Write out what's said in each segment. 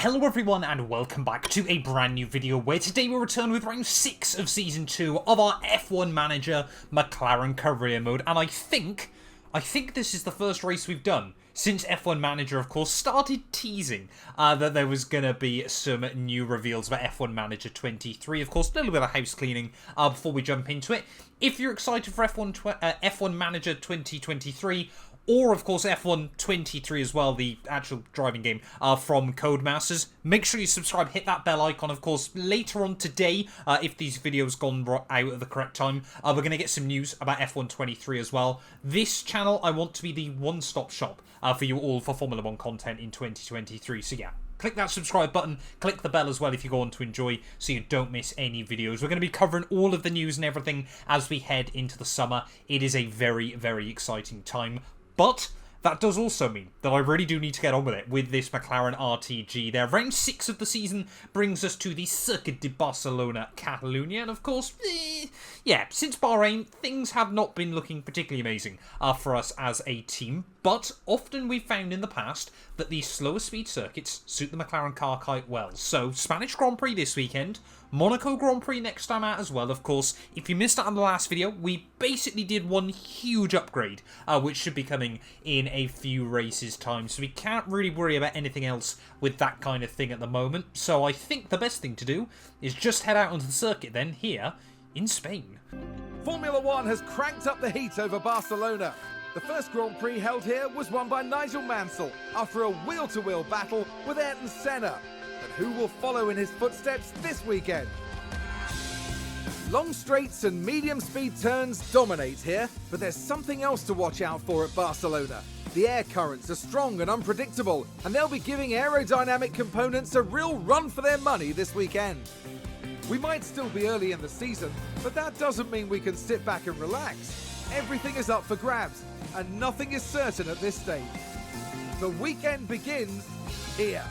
Hello everyone and welcome back to a brand new video where today we'll return with round 6 of season 2 of our F1 Manager McLaren career mode, and I think this is the first race we've done since F1 Manager, of course, started teasing that there was going to be some new reveals about F1 Manager 23. Of course, a little bit of house cleaning before we jump into it. If you're excited for F1 Manager 2023, or, of course, F1 23 as well, the actual driving game from Codemasters, make sure you subscribe, hit that bell icon. Of course, later on today, if these videos gone out at the correct time, we're going to get some news about F1 23 as well. This channel, I want to be the one-stop shop for you all for Formula 1 content in 2023. So, yeah. Click that subscribe button, click the bell as well if you go on to enjoy so you don't miss any videos. We're going to be covering all of the news and everything as we head into the summer. It is a very, very exciting time. But that does also mean that I really do need to get on with it with this McLaren RTG there. Round 6 of the season brings us to the Circuit de Barcelona, Catalunya. And of course, yeah, since Bahrain, things have not been looking particularly amazing for us as a team. But often we've found in the past that these slower speed circuits suit the McLaren car quite well. So, Spanish Grand Prix this weekend, Monaco Grand Prix next time out as well. Of course, if you missed out on the last video, we basically did one huge upgrade, which should be coming in a few races time. So we can't really worry about anything else with that kind of thing at the moment. So I think the best thing to do is just head out onto the circuit then, here in Spain. Formula 1 has cranked up the heat over Barcelona. The first Grand Prix held here was won by Nigel Mansell after a wheel-to-wheel battle with Ayrton Senna. But who will follow in his footsteps this weekend? Long straights and medium speed turns dominate here, but there's something else to watch out for at Barcelona. The air currents are strong and unpredictable, and they'll be giving aerodynamic components a real run for their money this weekend. We might still be early in the season, but that doesn't mean we can sit back and relax. Everything is up for grabs, and nothing is certain at this stage. The weekend begins here.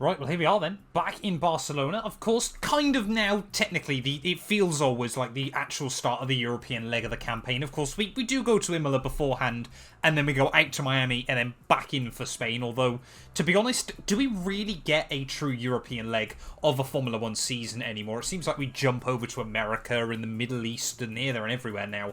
Right, well here we are then, back in Barcelona. Of course, kind of now, technically, it feels always like the actual start of the European leg of the campaign. Of course, we do go to Imola beforehand, and then we go out to Miami, and then back in for Spain. Although, to be honest, do we really get a true European leg of a Formula 1 season anymore? It seems like we jump over to America and the Middle East and here, there, and everywhere now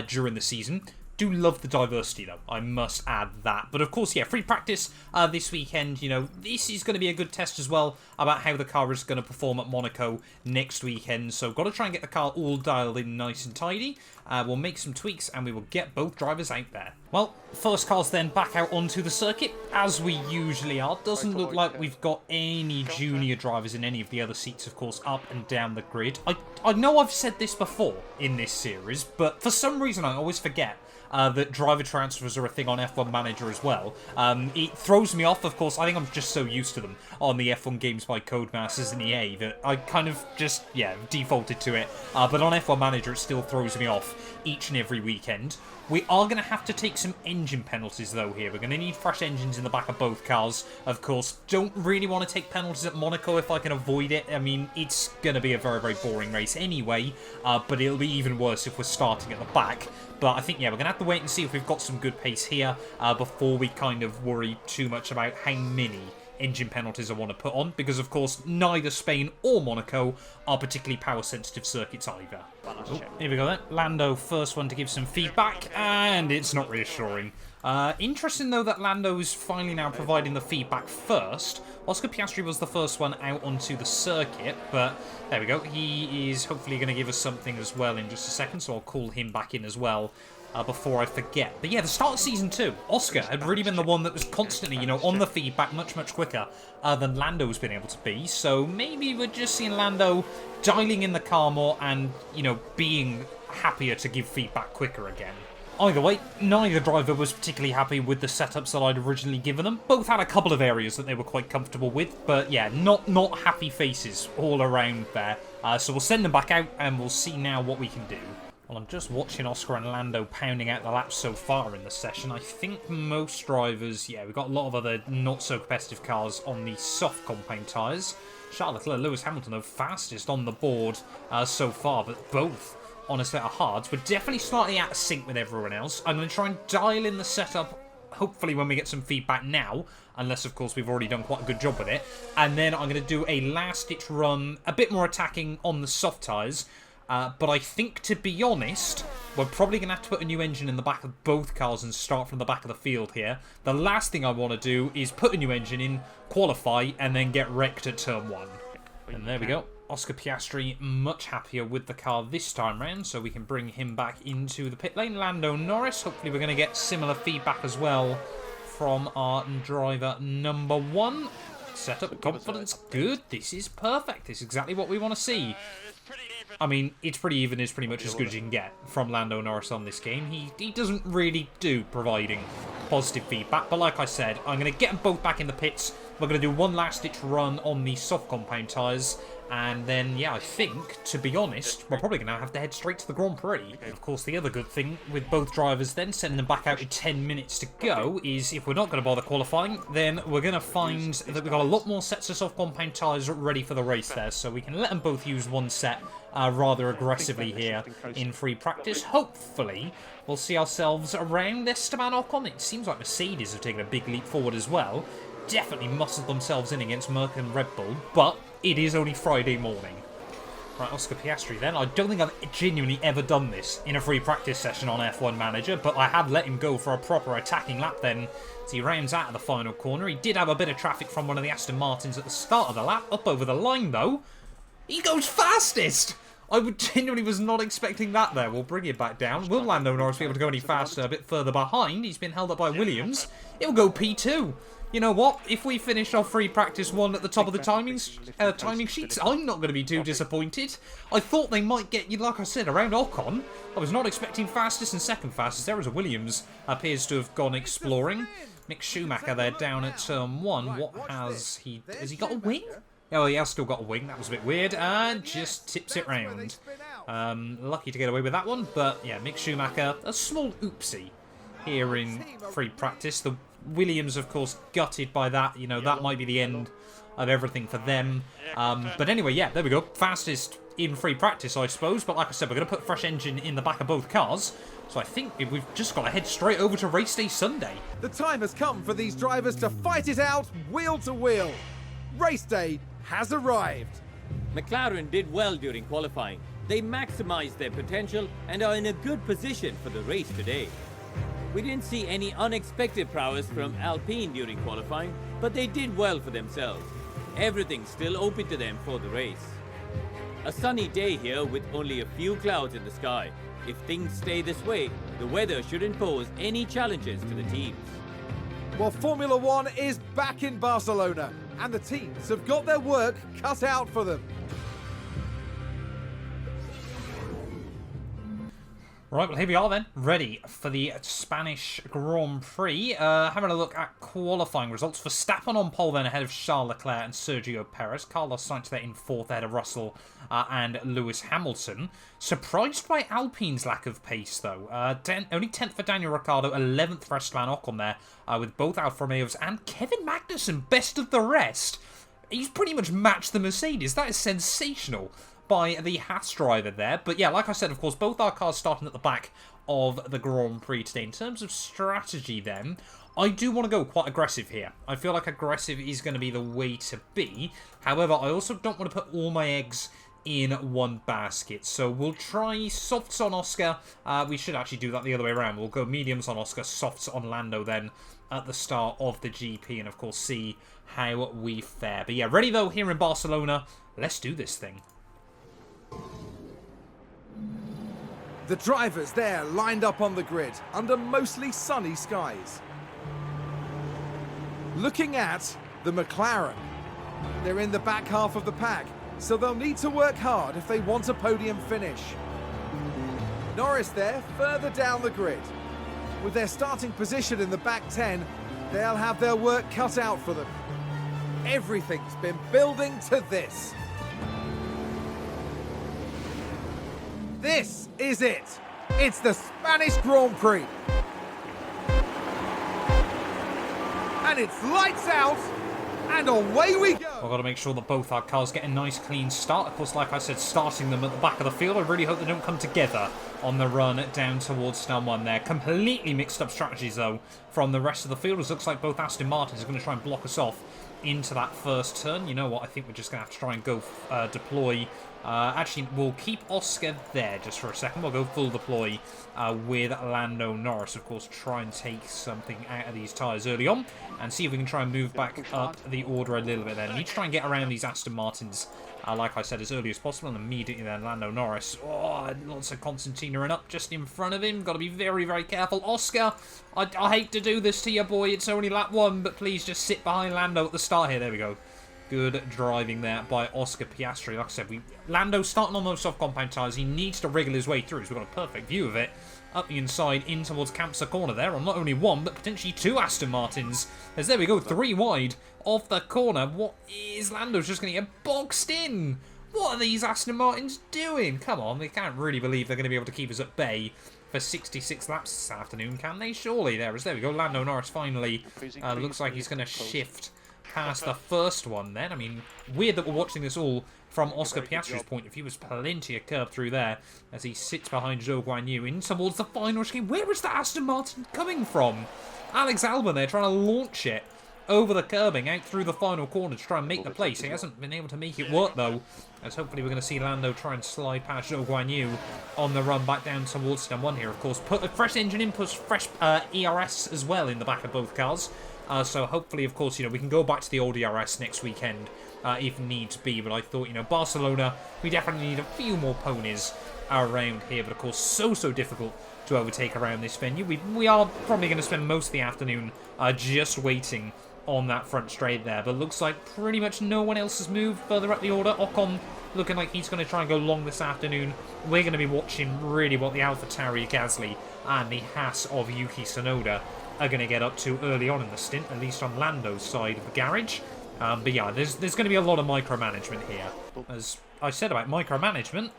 during the season. Do love the diversity, though. I must add that. But, of course, yeah, free practice this weekend. You know, this is going to be a good test as well about how the car is going to perform at Monaco next weekend. So, got to try and get the car all dialed in nice and tidy. We'll make some tweaks, and we will get both drivers out there. Well, first car's then back out onto the circuit, as we usually are. Doesn't look like we've got any junior drivers in any of the other seats, of course, up and down the grid. I know I've said this before in this series, but for some reason I always forget that driver transfers are a thing on F1 Manager as well. It throws me off, of course. I think I'm just so used to them on the F1 games by Codemasters and EA that I kind of just, yeah, defaulted to it. But on F1 Manager, it still throws me off each and every weekend. We are going to have to take some engine penalties, though, here. We're going to need fresh engines in the back of both cars, of course. Don't really want to take penalties at Monaco if I can avoid it. I mean, it's going to be a very, very boring race anyway, but it'll be even worse if we're starting at the back. But I think, yeah, we're going to have to wait and see if we've got some good pace here before we kind of worry too much about how many engine penalties I want to put on, because of course neither Spain or Monaco are particularly power sensitive circuits either. Oh, here we go then. Lando, first one to give some feedback, and it's not reassuring. Interesting though that Lando is finally now providing the feedback first. Oscar Piastri was the first one out onto the circuit, but there we go. He is hopefully going to give us something as well in just a second, so I'll call him back in as well. Before I forget. But yeah, the start of Season 2, Oscar had really been the one that was constantly, you know, on the feedback much quicker than Lando's been able to be. So maybe we're just seeing Lando dialing in the car more and, you know, being happier to give feedback quicker again. Either way, neither driver was particularly happy with the setups that I'd originally given them. Both had a couple of areas that they were quite comfortable with, but yeah, not happy faces all around there. So we'll send them back out and we'll see now what we can do. Well, I'm just watching Oscar and Lando pounding out the laps so far in the session. I think most drivers, yeah, we've got a lot of other not-so-competitive cars on the soft compound tyres. Charles Leclerc, Lewis Hamilton, though, fastest on the board so far, but both on a set of hards. We're definitely slightly out of sync with everyone else. I'm going to try and dial in the setup hopefully when we get some feedback now, unless, of course, we've already done quite a good job with it. And then I'm going to do a last-ditch run, a bit more attacking on the soft tyres. But I think, to be honest, we're probably going to have to put a new engine in the back of both cars and start from the back of the field here. The last thing I want to do is put a new engine in, qualify, and then get wrecked at turn 1. And there we go. Oscar Piastri much happier with the car this time round, so we can bring him back into the pit lane. Lando Norris, hopefully we're going to get similar feedback as well from our driver number 1. Setup, confidence, good. This is perfect. This is exactly what we want to see. I mean, it's pretty even, is pretty much as good as you can get from Lando Norris on this game. He doesn't really do providing positive feedback, but like I said, I'm going to get them both back in the pits. We're going to do one last-ditch run on the soft compound tyres, and then, yeah, I think, to be honest, we're probably going to have to head straight to the Grand Prix. And of course, the other good thing with both drivers then sending them back out with 10 minutes to go is if we're not going to bother qualifying, then we're going to find that we've got a lot more sets of soft compound tyres ready for the race there, so we can let them both use one set rather aggressively here in free practice. Hopefully, we'll see ourselves around Esteban Ocon. It seems like Mercedes have taken a big leap forward as well. Definitely muscled themselves in against Merck and Red Bull, but it is only Friday morning. Right, Oscar Piastri then. I don't think I've genuinely ever done this in a free practice session on F1 Manager, but I have let him go for a proper attacking lap then as he rounds out of the final corner. He did have a bit of traffic from one of the Aston Martins at the start of the lap. Up over the line, though. He goes fastest! I genuinely was not expecting that there. We'll bring it back down. Will Lando Norris be able to go any faster a bit further behind? He's been held up by Williams. It'll go P2. You know what? If we finish off free practice 1 at the top of the timing sheets, I'm not going to be too disappointed. I thought they might get, like I said, around Ocon. I was not expecting fastest and second fastest. There was a Williams appears to have gone exploring. Mick Schumacher there down at turn 1. What has he got a wing? Oh, he has still got a wing. That was a bit weird. And just tips it round. Lucky to get away with that one. But yeah, Mick Schumacher, a small oopsie here in free practice. The Williams, of course, gutted by that. You know, that might be the end of everything for them. But anyway, yeah, there we go. Fastest in free practice, I suppose. But like I said, we're going to put fresh engine in the back of both cars. So I think we've just got to head straight over to race day Sunday. The time has come for these drivers to fight it out wheel to wheel. Race day has arrived. McLaren did well during qualifying. They maximised their potential and are in a good position for the race today. We didn't see any unexpected prowess from Alpine during qualifying, but they did well for themselves. Everything's still open to them for the race. A sunny day here with only a few clouds in the sky. If things stay this way, the weather shouldn't pose any challenges to the teams. Well, Formula One is back in Barcelona, and the teams have got their work cut out for them. Right, well, here we are then, ready for the Spanish Grand Prix. Having a look at qualifying results. Verstappen on pole then ahead of Charles Leclerc and Sergio Perez. Carlos Sainz there in 4th ahead of Russell and Lewis Hamilton. Surprised by Alpine's lack of pace, though. Only 10th for Daniel Ricciardo, 11th for Esteban Ocon there, with both Alfa Romeos and Kevin Magnussen, best of the rest. He's pretty much matched the Mercedes. That is sensational by the Haas driver there. But yeah, like I said, of course, both our cars starting at the back of the Grand Prix today. In terms of strategy then, I do want to go quite aggressive here. I feel like aggressive is going to be the way to be. However, I also don't want to put all my eggs in one basket. So we'll try softs on Oscar. We should actually do that the other way around. We'll go mediums on Oscar, softs on Lando then at the start of the GP. And of course, see how we fare. But yeah, ready though here in Barcelona. Let's do this thing. The drivers there lined up on the grid under mostly sunny skies. Looking at the McLaren. They're in the back half of the pack, so they'll need to work hard if they want a podium finish. Norris there further down the grid. With their starting position in the back 10, they'll have their work cut out for them. Everything's been building to this. This is it. It's the Spanish Grand Prix. And it's lights out, and away we go. I've got to make sure that both our cars get a nice clean start. Of course, like I said, starting them at the back of the field. I really hope they don't come together on the run down towards turn 1 there. Completely mixed up strategies, though, from the rest of the field. It looks like both Aston Martins are going to try and block us off into that first turn. You know what? I think we're just going to have to try and go deploy. Actually, we'll keep Oscar there just for a second. We'll go full deploy with Lando Norris, of course, try and take something out of these tyres early on and see if we can try and move back up the order a little bit there. We need to try and get around these Aston Martins, like I said, as early as possible, and immediately then Lando Norris. Oh, lots of Constantina and up just in front of him. Got to be very, very careful. Oscar, I hate to do this to you, boy. It's only lap 1, but please just sit behind Lando at the start here. There we go. Good driving there by Oscar Piastri. Like I said, Lando's starting on those soft compound tyres. He needs to wriggle his way through, so we've got a perfect view of it. Up the inside, in towards Capure corner there, on not only 1, but potentially 2 Aston Martins. As there we go, 3 wide off the corner. What is Lando's just going to get boxed in? What are these Aston Martins doing? Come on, they can't really believe they're going to be able to keep us at bay for 66 laps this afternoon, can they? Surely there we go. Lando Norris finally looks like he's going to shift past the first one then. I mean, weird that we're watching this all from Oscar Piastri's point of view. There's plenty of curb through there as he sits behind Zhou Guanyu in towards the final scheme. Where was the Aston Martin coming from? Alex Albon there trying to launch it over the curbing out through the final corner to try and make the place. He hasn't been able to make it work though, as hopefully we're going to see Lando try and slide past Zhou Guanyu on the run back down towards turn 1 here. Of course, put a fresh engine in, puts fresh ERS as well in the back of both cars. So hopefully, of course, we can go back to the old ERS next weekend if needs be. But I thought, Barcelona, we definitely need a few more ponies around here. But of course, so difficult to overtake around this venue. We are probably going to spend most of the afternoon just waiting on that front straight there. But looks like pretty much no one else has moved further up the order. Ocon looking like he's going to try and go long this afternoon. We're going to be watching really what the AlphaTauri Gasly and the Haas of Yuki Tsunoda are going to get up to early on in the stint, at least on Lando's side of the garage. But yeah, there's going to be a lot of micromanagement here. As I said about micromanagement,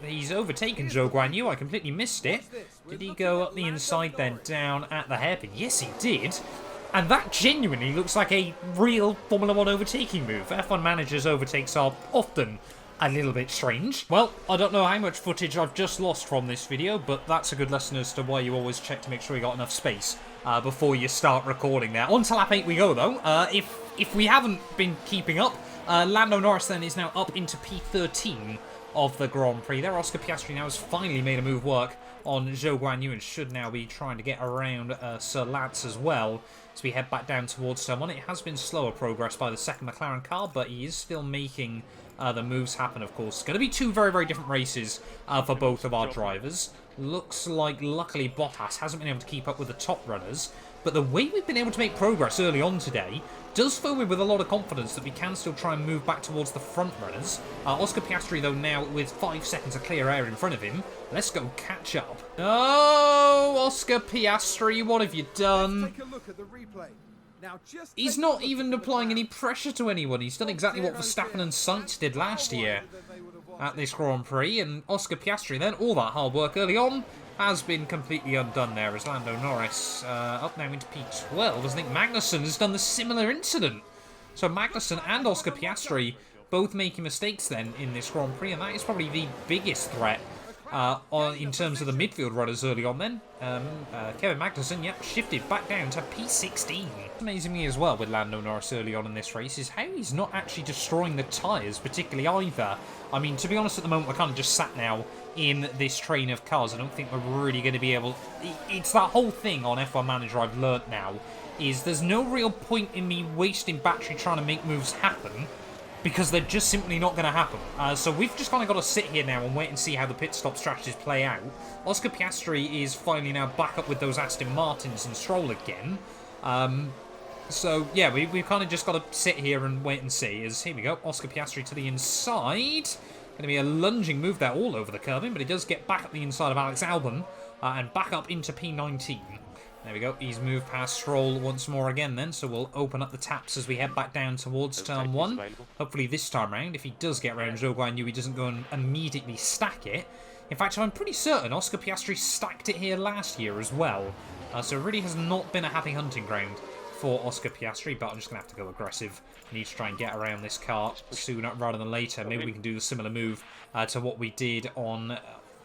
he's overtaken Zhou Guanyu. I completely missed it. Did he go up the inside then, down at the hairpin? Yes, he did. And that genuinely looks like a real Formula 1 overtaking move. F1 managers' overtakes are often a little bit strange. Well, I don't know how much footage I've just lost from this video, but that's a good lesson as to why you always check to make sure you got enough space before you start recording there. On to lap 8 we go, though. If we haven't been keeping up, Lando Norris then is now up into P13 of the Grand Prix there. Oscar Piastri now has finally made a move work on Zhou Guanyu and should now be trying to get around Sir Lance as well as we head back down towards someone. It has been slower progress by the second McLaren car, but he is still making the moves happen, of course. It's going to be 2 very, very different races for both of our drivers. Looks like, luckily, Bottas hasn't been able to keep up with the top runners, but the way we've been able to make progress early on today does fill me with a lot of confidence that we can still try and move back towards the front runners. Oscar Piastri, though, now with 5 seconds of clear air in front of him. Let's go catch up. Oh, Oscar Piastri, what have you done? Let's take a look at the replay. Now, He's not even applying any pressure to anyone. He's done exactly what Verstappen and Sainz did last year at this Grand Prix. And Oscar Piastri, then, all that hard work early on has been completely undone there as Lando Norris up now into P12. I think Magnussen has done the similar incident. So Magnussen and Oscar Piastri both making mistakes then in this Grand Prix, and that is probably the biggest threat in terms of the midfield runners early on then. Kevin Magnussen, yep, shifted back down to P16. Amazing me as well with Lando Norris early on in this race is how he's not actually destroying the tyres particularly either. I mean, to be honest, at the moment we're kind of just sat now in this train of cars. I don't think we're really going to be able... It's that whole thing on F1 Manager I've learnt now, is there's no real point in me wasting battery trying to make moves happen, because they're just simply not going to happen. So we've just kind of got to sit here now and wait and see how the pit stop strategies play out. Oscar Piastri is finally now back up with those Aston Martins and Stroll again. So, yeah, we've kind of just got to sit here and wait and see. Here we go, Oscar Piastri to the inside. Going to be a lunging move there all over the curbing, but he does get back up the inside of Alex Albon and back up into P19. There we go. He's moved past Stroll once more again then, so we'll open up the taps as we head back down towards turn 1. Hopefully this time round, if he does get around Zhou Guanyu, he doesn't go and immediately stack it. In fact, I'm pretty certain Oscar Piastri stacked it here last year as well. So it really has not been a happy hunting ground for Oscar Piastri, but I'm just going to have to go aggressive. I need to try and get around this car sooner rather than later. Maybe we can do the similar move to what we did on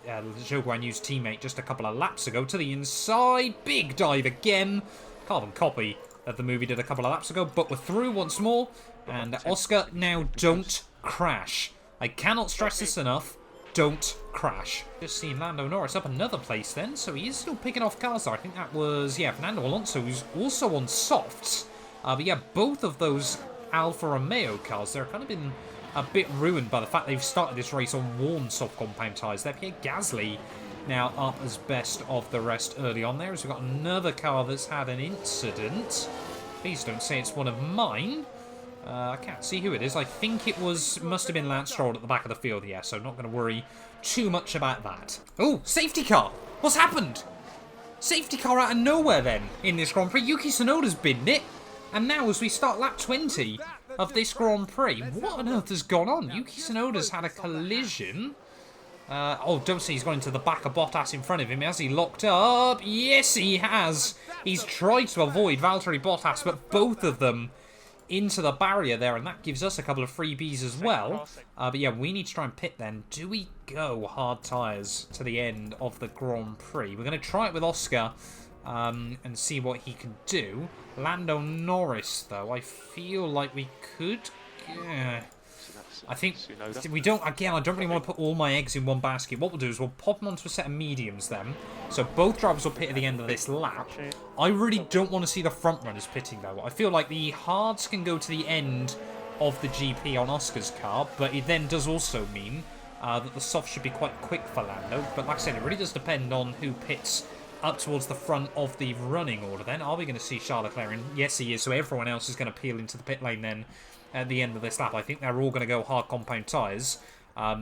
Zhou Guanyu's teammate just a couple of laps ago to the inside. Big dive again. Carbon copy of the movie did a couple of laps ago, but we're through once more. And Oscar, now don't crash. I cannot stress this enough. Don't crash. Just seeing Lando Norris up another place then, so he is still picking off cars there. I think that was, yeah, Fernando Alonso, who's also on softs. But yeah, both of those Alfa Romeo cars, they're kind of been a bit ruined by the fact they've started this race on worn soft compound tyres. They're Pierre Gasly now up as best of the rest early on there, as we've got another car that's had an incident. Please don't say it's one of mine. I can't see who it is. I think it must have been Lance Stroll at the back of the field, yeah, so not going to worry too much about that. Oh, safety car! What's happened? Safety car out of nowhere then in this Grand Prix. Yuki Tsunoda's binned it. And now as we start lap 20 of this Grand Prix, what on earth has gone on? Yuki Tsunoda's had a collision. Oh, don't say he's gone into the back of Bottas in front of him. Has he locked up? Yes, he has. He's tried to avoid Valtteri Bottas, but both of them into the barrier there, and that gives us a couple of freebies as well. But yeah, we need to try and pit then. Do we go hard tyres to the end of the Grand Prix? We're going to try it with Oscar and see what he can do. Lando Norris, though, I feel like we could... I think we don't, again, I don't really want to put all my eggs in one basket. What we'll do is we'll pop them onto a set of mediums then. So both drivers will pit at the end of this lap. I really don't want to see the front runners pitting though. I feel like the hards can go to the end of the GP on Oscar's car, but it then does also mean that the softs should be quite quick for Lando. But like I said, it really does depend on who pits up towards the front of the running order then. Are we going to see Charles Leclerc? Yes, he is. So everyone else is going to peel into the pit lane then at the end of this lap. I think they're all going to go hard compound tyres.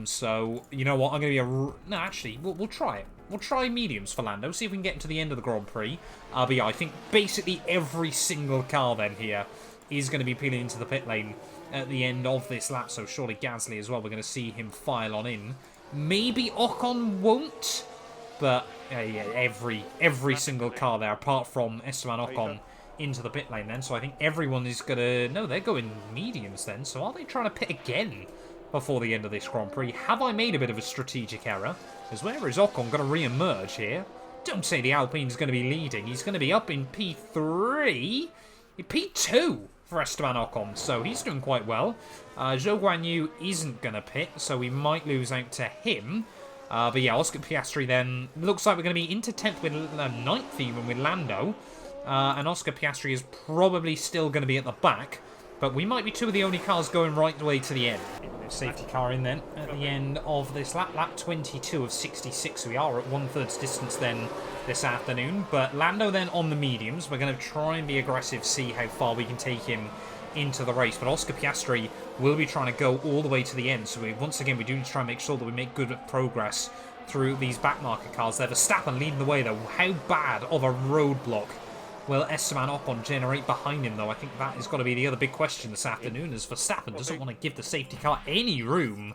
So, you know what? I'm going to be no, actually, we'll try it. We'll try mediums for Lando, see if we can get to the end of the Grand Prix. But yeah, I think basically every single car then here is going to be peeling into the pit lane at the end of this lap. So surely Gasly as well, we're going to see him file on in. Maybe Ocon won't, but yeah, every single car there, apart from Esteban Ocon, into the pit lane then. So I think everyone is going to... No, they're going mediums then. So are they trying to pit again before the end of this Grand Prix? Have I made a bit of a strategic error? Because where is Ocon going to re-emerge here? Don't say the Alpine's going to be leading. He's going to be up in P3. P2 for Esteban Ocon. So he's doing quite well. Zhou Guanyu isn't going to pit, so we might lose out to him. But yeah, Oscar Piastri then... Looks like we're going to be into 10th with 9th even with Lando. And Oscar Piastri is probably still going to be at the back. But we might be two of the only cars going right the way to the end. Safety car in then at the end of this lap. Lap 22 of 66. We are at 1/3 distance then this afternoon. But Lando then on the mediums. We're going to try and be aggressive, see how far we can take him into the race. But Oscar Piastri will be trying to go all the way to the end. So once again, we do need to try and make sure that we make good progress through these backmarker cars there. Verstappen leading the way though. How bad of a roadblock will Esteban Ocon generate behind him, though? I think that has got to be the other big question this afternoon, as Verstappen doesn't want to give the safety car any room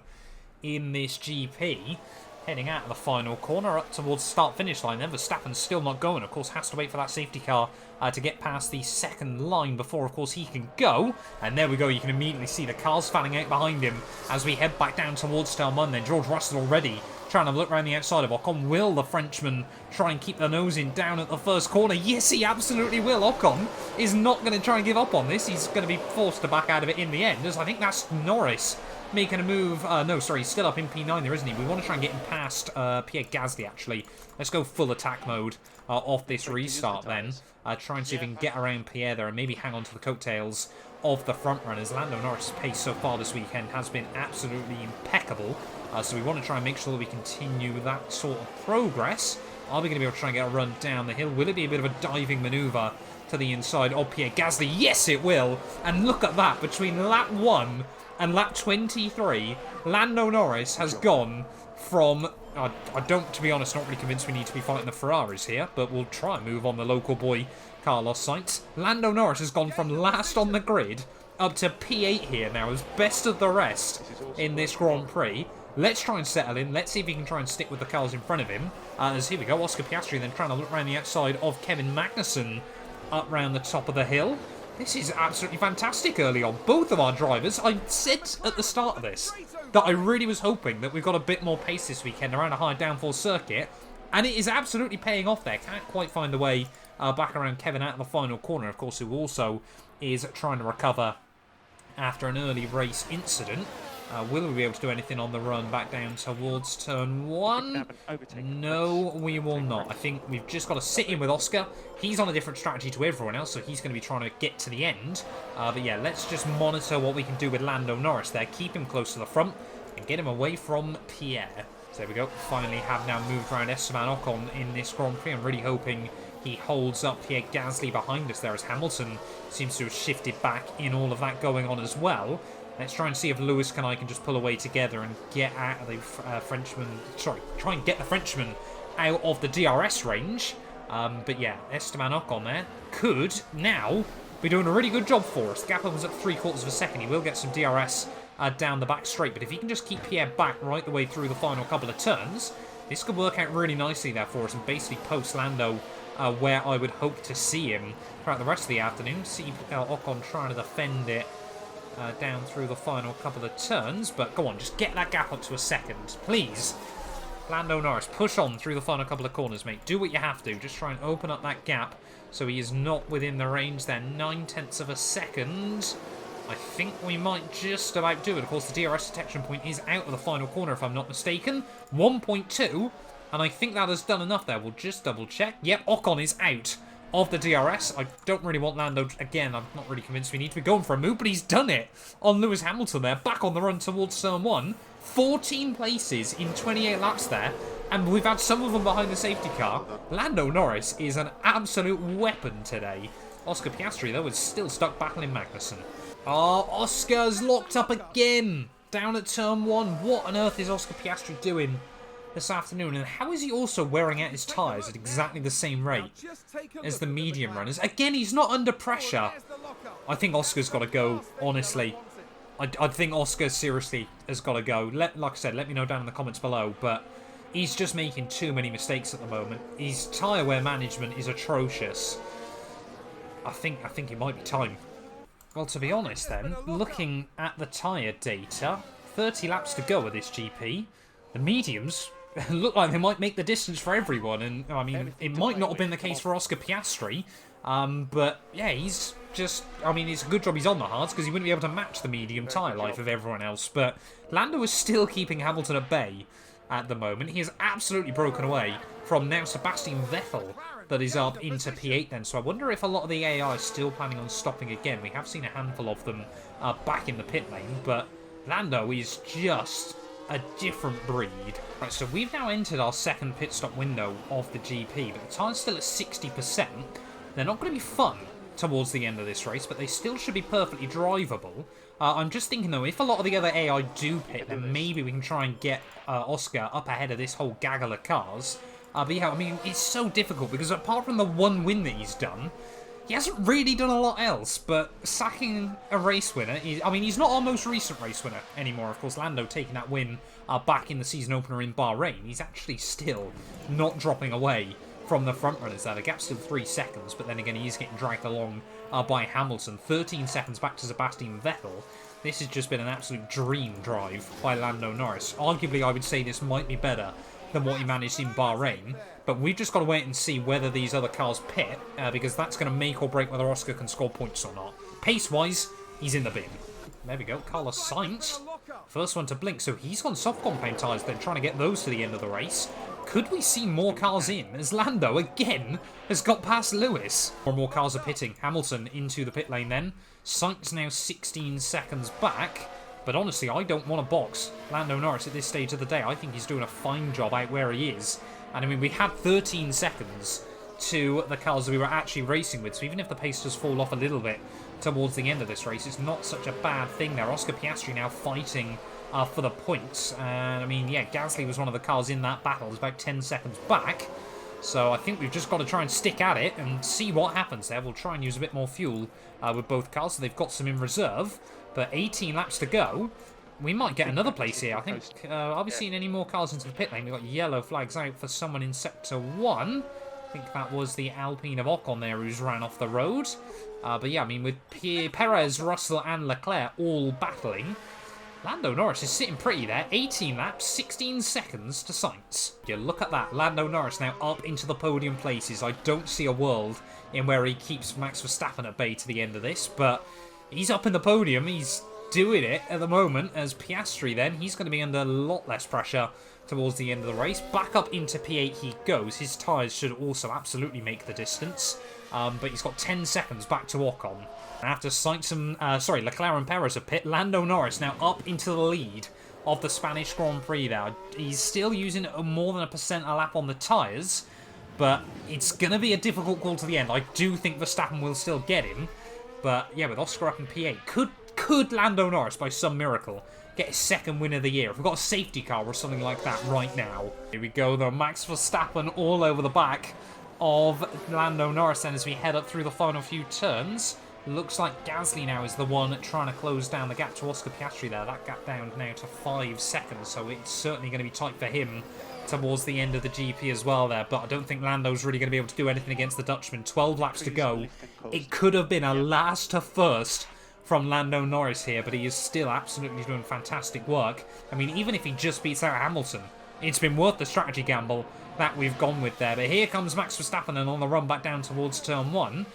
in this GP. Heading out of the final corner up towards the start-finish line. Then Verstappen's still not going. Of course, has to wait for that safety car to get past the second line before, of course, he can go. And there we go. You can immediately see the cars fanning out behind him as we head back down towards Stelmun. Then George Russell already trying to look around the outside of Ocon. Will the Frenchman try and keep the nose in down at the first corner? Yes, he absolutely will. Ocon is not going to try and give up on this. He's going to be forced to back out of it in the end, as I think that's Norris making a move. No, sorry, he's still up in P9 there, isn't he? We want to try and get him past Pierre Gasly, actually. Let's go full attack mode off this restart then. Try and see if we can get around Pierre there and maybe hang on to the coattails of the front runners. Lando Norris' pace so far this weekend has been absolutely impeccable. So we want to try and make sure that we continue that sort of progress. Are we going to be able to try and get a run down the hill? Will it be a bit of a diving manoeuvre to the inside of Pierre Gasly? Yes, it will. And look at that. Between lap 1 and lap 23, Lando Norris has gone from... I don't, to be honest, not really convinced we need to be fighting the Ferraris here, but we'll try and move on the local boy Carlos Sainz. Lando Norris has gone from last on the grid up to P8 here now, as best of the rest in this Grand Prix. Let's try and settle in. Let's see if he can try and stick with the cars in front of him. As here we go, Oscar Piastri then trying to look around the outside of Kevin Magnussen up round the top of the hill. This is absolutely fantastic early on. Both of our drivers, I said at the start of this that I really was hoping that we've got a bit more pace this weekend around a high downforce circuit. And it is absolutely paying off there. Can't quite find the way back around Kevin out of the final corner, of course, who also is trying to recover after an early race incident. Will we be able to do anything on the run back down towards turn 1? No, we will not. I think we've just got to sit in with Oscar. He's on a different strategy to everyone else, so he's going to be trying to get to the end. But yeah, let's just monitor what we can do with Lando Norris there. Keep him close to the front and get him away from Pierre. So there we go. Finally have now moved around Esteban Ocon in this Grand Prix. I'm really hoping he holds up Pierre Gasly behind us there as Hamilton seems to have shifted back in all of that going on as well. Let's try and see if Lewis and I can just pull away together and get out of the Frenchman... Sorry, try and get the Frenchman out of the DRS range. But yeah, Esteban Ocon there could now be doing a really good job for us. The gap opens at 3/4 of a second. He will get some DRS down the back straight. But if he can just keep Pierre back right the way through the final couple of turns, this could work out really nicely there for us and basically post Lando where I would hope to see him throughout the rest of the afternoon. See Ocon trying to defend it down through the final couple of turns, but go on, just get that gap up to a second, please. Lando Norris, push on through the final couple of corners, mate. Do what you have to. Just try and open up that gap so he is not within the range there. 9/10 of a second. I think we might just about do it. Of course, the DRS detection point is out of the final corner, if I'm not mistaken. 1.2, and I think that has done enough there. We'll just double check. Yep, Ocon is out of the DRS. I don't really want Lando, again, I'm not really convinced we need to be going for a move, but he's done it on Lewis Hamilton there, back on the run towards turn 1. 14 places in 28 laps there, and we've had some of them behind the safety car. Lando Norris is an absolute weapon today. Oscar Piastri, though, is still stuck battling Magnussen. Oh, Oscar's locked up again, down at turn 1. What on earth is Oscar Piastri doing this afternoon, and how is he also wearing out his tyres at exactly the same rate as the medium runners? Again, he's not under pressure. I think Oscar's got to go, honestly. I think Oscar seriously has got to go. Like I said, let me know down in the comments below, but he's just making too many mistakes at the moment. His tyre wear management is atrocious. I think it might be time. Well, to be honest then, looking at the tyre data, 30 laps to go of this GP. The mediums look like they might make the distance for everyone, and I mean, it might not have been the case for Oscar Piastri, but yeah, he's just, I mean, it's a good job he's on the hards because he wouldn't be able to match the medium tyre life of everyone else, but Lando is still keeping Hamilton at bay at the moment. He has absolutely broken away from now Sebastian Vettel that is up into P8 then, so I wonder if a lot of the AI is still planning on stopping again. We have seen a handful of them back in the pit lane, but Lando is just a different breed. Right, so we've now entered our second pit stop window of the GP, but the tire's still at 60%. They're not going to be fun towards the end of this race, but they still should be perfectly drivable. I'm just thinking, though, if a lot of the other AI do pit, then maybe we can try and get Oscar up ahead of this whole gaggle of cars. But yeah, I mean, it's so difficult, because apart from the one win that he's done, he hasn't really done a lot else, but sacking a race winner, I mean, he's not our most recent race winner anymore. Of course, Lando taking that win back in the season opener in Bahrain. He's actually still not dropping away from the front runners there. The gap's still 3 seconds, but then again, he is getting dragged along by Hamilton. 13 seconds back to Sebastian Vettel. This has just been an absolute dream drive by Lando Norris. Arguably, I would say this might be better than what he managed in Bahrain, but we've just got to wait and see whether these other cars pit, because that's going to make or break whether Oscar can score points or not. Pace-wise, he's in the bin. There we go, Carlos Sainz, first one to blink, so he's on soft compound tyres then, trying to get those to the end of the race. Could we see more cars in, as Lando, again, has got past Lewis? More cars are pitting. Hamilton into the pit lane then. Sainz now 16 seconds back. But honestly, I don't want to box Lando Norris at this stage of the day. I think he's doing a fine job out where he is. And I mean, we had 13 seconds to the cars that we were actually racing with. So even if the pace does fall off a little bit towards the end of this race, it's not such a bad thing there. Oscar Piastri now fighting for the points. And I mean, yeah, Gasly was one of the cars in that battle. It's about 10 seconds back. So I think we've just got to try and stick at it and see what happens there. We'll try and use a bit more fuel with both cars. So they've got some in reserve. But 18 laps to go. We might get another place here. I think, are we seeing any more cars into the pit lane? We've got yellow flags out for someone in Sector 1. think that was the Alpine of Ocon there who's ran off the road. But yeah, I mean, with Perez, Russell and Leclerc all battling, Lando Norris is sitting pretty there. 18 laps, 16 seconds to Sainz. You look at that. Lando Norris now up into the podium places. I don't see a world in where he keeps Max Verstappen at bay to the end of this, but he's up in the podium. He's doing it at the moment. As Piastri then, he's going to be under a lot less pressure towards the end of the race. Back up into P8 he goes. His tyres should also absolutely make the distance. But he's got 10 seconds back to Ocon. After Sainz and, Leclerc and Perez have pit, Lando Norris now up into the lead of the Spanish Grand Prix there. He's still using more than 1% a lap on the tyres, but it's going to be a difficult call to the end. I do think Verstappen will still get him, but yeah, with Oscar up in P8, could Lando Norris, by some miracle, get his second win of the year? If we've got a safety car or something like that right now. Here we go though, Max Verstappen all over the back of Lando Norris then as we head up through the final few turns. Looks like Gasly now is the one trying to close down the gap to Oscar Piastri there. That gap down now to 5 seconds, so it's certainly going to be tight for him towards the end of the GP as well there. But I don't think Lando's really going to be able to do anything against the Dutchman. 12 laps to go. It could have been a last to first from Lando Norris here, but he is still absolutely doing fantastic work. I mean, even if he just beats out Hamilton, it's been worth the strategy gamble that we've gone with there. But here comes Max Verstappen and on the run back down towards turn 1.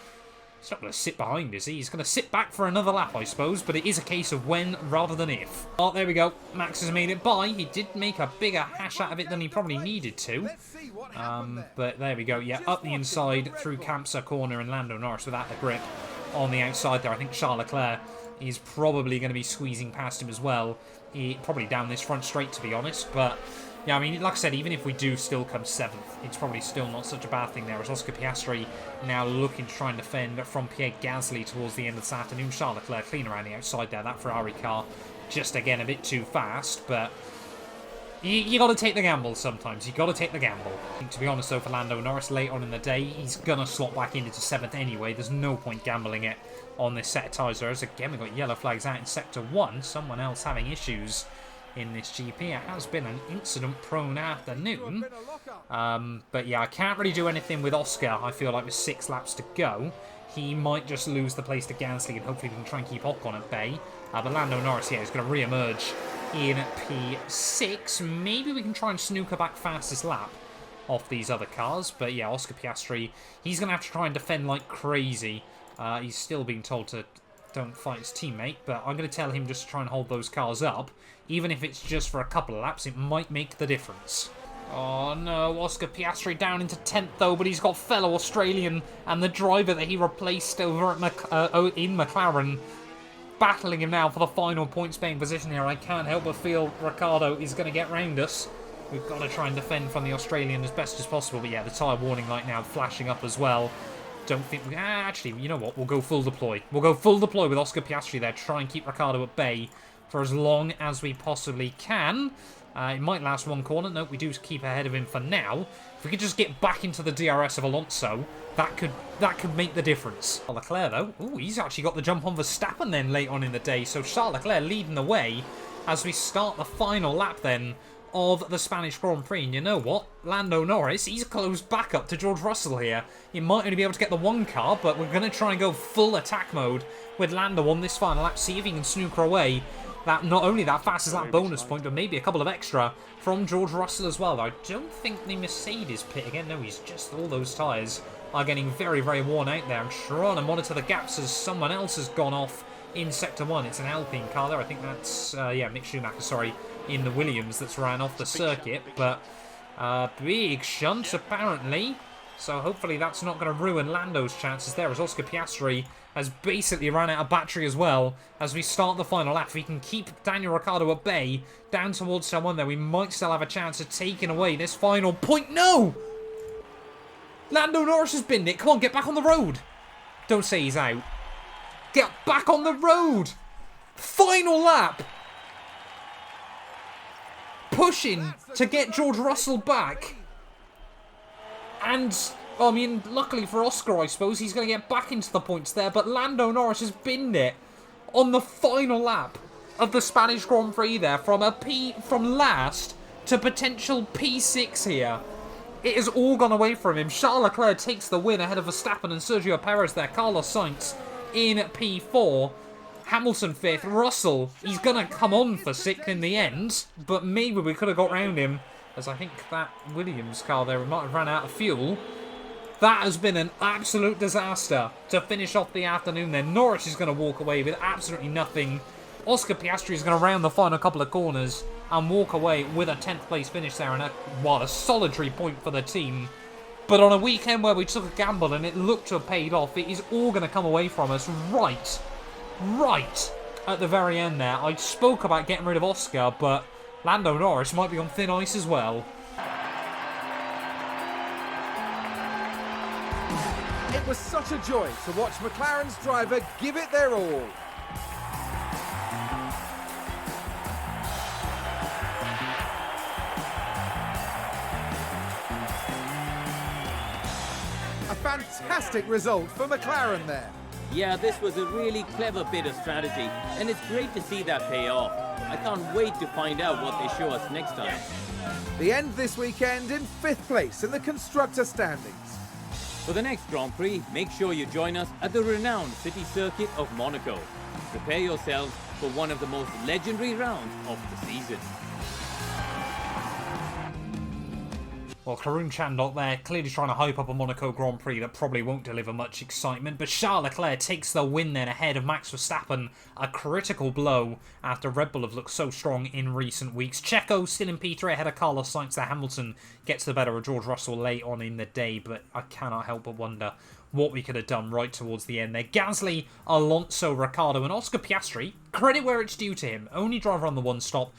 He's not going to sit behind, is he? He's going to sit back for another lap, I suppose, but it is a case of when rather than if. Oh, there we go. Max has made it by. He did make a bigger hash out of it than he probably needed to. But there we go. Yeah, up the inside through Kampsa corner and Lando Norris without the grip on the outside there. I think Charles Leclerc is probably going to be squeezing past him as well. Probably down this front straight, to be honest, but yeah, I mean, like I said, even if we do still come 7th, it's probably still not such a bad thing there. As Oscar Piastri now looking to try and defend from Pierre Gasly towards the end of this afternoon. Charles Leclerc clean around the outside there. That Ferrari car just, again, a bit too fast. But you got to take the gamble sometimes. You got to take the gamble. I think, to be honest, though, for Lando Norris, late on in the day, he's going to slot back into 7th anyway. There's no point gambling it on this set of tyres. Whereas, again, we've got yellow flags out in Sector 1. Someone else having issues in this GP. It has been an incident-prone afternoon. But yeah, I can't really do anything with Oscar. I feel like with 6 laps to go, he might just lose the place to Gasly and hopefully we can try and keep Ocon at bay. But Lando Norris, yeah, is going to re-emerge in P6. Maybe we can try and snooker back fastest lap off these other cars. But yeah, Oscar Piastri, he's going to have to try and defend like crazy. He's still being told to don't fight his teammate, but I'm going to tell him just to try and hold those cars up. Even if it's just for a couple of laps, it might make the difference. Oh no, Oscar Piastri down into 10th though, but he's got fellow Australian and the driver that he replaced over at in McLaren battling him now for the final points-paying position here. I can't help but feel Ricciardo is going to get round us. We've got to try and defend from the Australian as best as possible, but yeah, the tyre warning light now flashing up as well. Don't think we... actually, you know what? We'll go full deploy. We'll go full deploy with Oscar Piastri there. Try and keep Ricciardo at bay for as long as we possibly can. It might last one corner. No, we do keep ahead of him for now. If we could just get back into the DRS of Alonso, that could make the difference. Leclerc, though, ooh, he's actually got the jump on Verstappen then late on in the day. So Charles Leclerc leading the way as we start the final lap then of the Spanish Grand Prix. And you know what? Lando Norris, he's close back up to George Russell here. He might only be able to get the one car, but we're going to try and go full attack mode with Lando on this final lap. See if he can snooker away that, not only that fastest lap bonus point, but maybe a couple of extra from George Russell as well. I don't think the Mercedes pit again. No, he's just, all those tyres are getting very, very worn out there. I'm trying to monitor the gaps as someone else has gone off in Sector 1. It's an Alpine car there. I think that's, Mick Schumacher, sorry, in the Williams that's ran off the circuit. But big shunt, apparently. So hopefully that's not going to ruin Lando's chances there, as Oscar Piastri has basically run out of battery as well as we start the final lap. If we can keep Daniel Ricciardo at bay down towards someone there, we might still have a chance of taking away this final point. No! Lando Norris has binned it. Come on, get back on the road. Don't say he's out. Get back on the road. Final lap. Pushing to get George Russell back. And, I mean, luckily for Oscar, I suppose, he's going to get back into the points there. But Lando Norris has binned it on the final lap of the Spanish Grand Prix there. From last to potential P6 here. It has all gone away from him. Charles Leclerc takes the win ahead of Verstappen and Sergio Perez there. Carlos Sainz in P4. Hamilton 5th. Russell, he's going to come on for 6th in the end. But maybe we could have got round him, as I think that Williams car there might have run out of fuel. That has been an absolute disaster to finish off the afternoon then. Norris is going to walk away with absolutely nothing. Oscar Piastri is going to round the final couple of corners and walk away with a 10th place finish there, and a solitary point for the team. But on a weekend where we took a gamble and it looked to have paid off, it is all going to come away from us right at the very end there. I spoke about getting rid of Oscar, but Lando Norris might be on thin ice as well. It was such a joy to watch McLaren's driver give it their all. A fantastic result for McLaren there. Yeah, this was a really clever bit of strategy, and it's great to see that pay off. I can't wait to find out what they show us next time. The end this weekend in 5th place in the constructor standings. For the next Grand Prix, make sure you join us at the renowned city circuit of Monaco. Prepare yourselves for one of the most legendary rounds of the season. Well, Karun Chandler there, clearly trying to hype up a Monaco Grand Prix that probably won't deliver much excitement. But Charles Leclerc takes the win then ahead of Max Verstappen. A critical blow after Red Bull have looked so strong in recent weeks. Checo still in P3 ahead of Carlos Sainz there. Hamilton gets the better of George Russell late on in the day, but I cannot help but wonder what we could have done right towards the end there. Gasly, Alonso, Ricciardo and Oscar Piastri, credit where it's due to him, only driver on the one stop,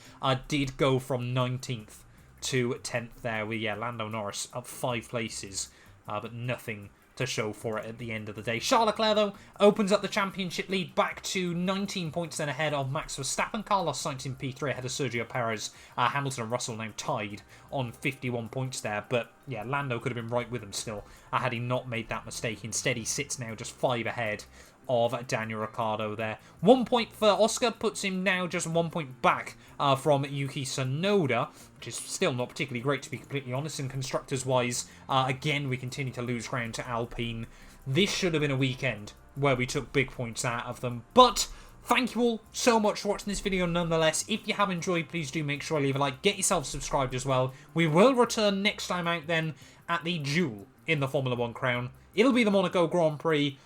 did go from 19th to 10th there. Lando Norris up 5 places, but nothing to show for it at the end of the day. Charles Leclerc, though, opens up the championship lead back to 19 points then ahead of Max Verstappen. Carlos Sainz in P3 ahead of Sergio Perez. Hamilton and Russell now tied on 51 points there. But yeah, Lando could have been right with him still had he not made that mistake. Instead, he sits now just 5 ahead of Daniel Ricciardo there. 1 point for Oscar puts him now just 1 point back from Yuki Tsunoda, which is still not particularly great, to be completely honest. And constructors-wise, again, we continue to lose ground to Alpine. This should have been a weekend where we took big points out of them. But thank you all so much for watching this video nonetheless. If you have enjoyed, please do make sure to leave a like. Get yourself subscribed as well. We will return next time out then at the duel in the Formula 1 crown. It'll be the Monaco Grand Prix.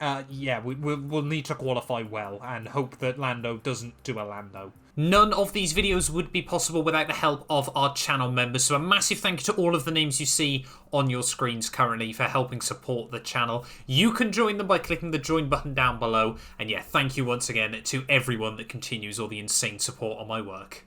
We'll need to qualify well and hope that Lando doesn't do a Lando. None of these videos would be possible without the help of our channel members, so a massive thank you to all of the names you see on your screens currently for helping support the channel. You can join them by clicking the join button down below, and yeah, thank you once again to everyone that continues all the insane support on my work.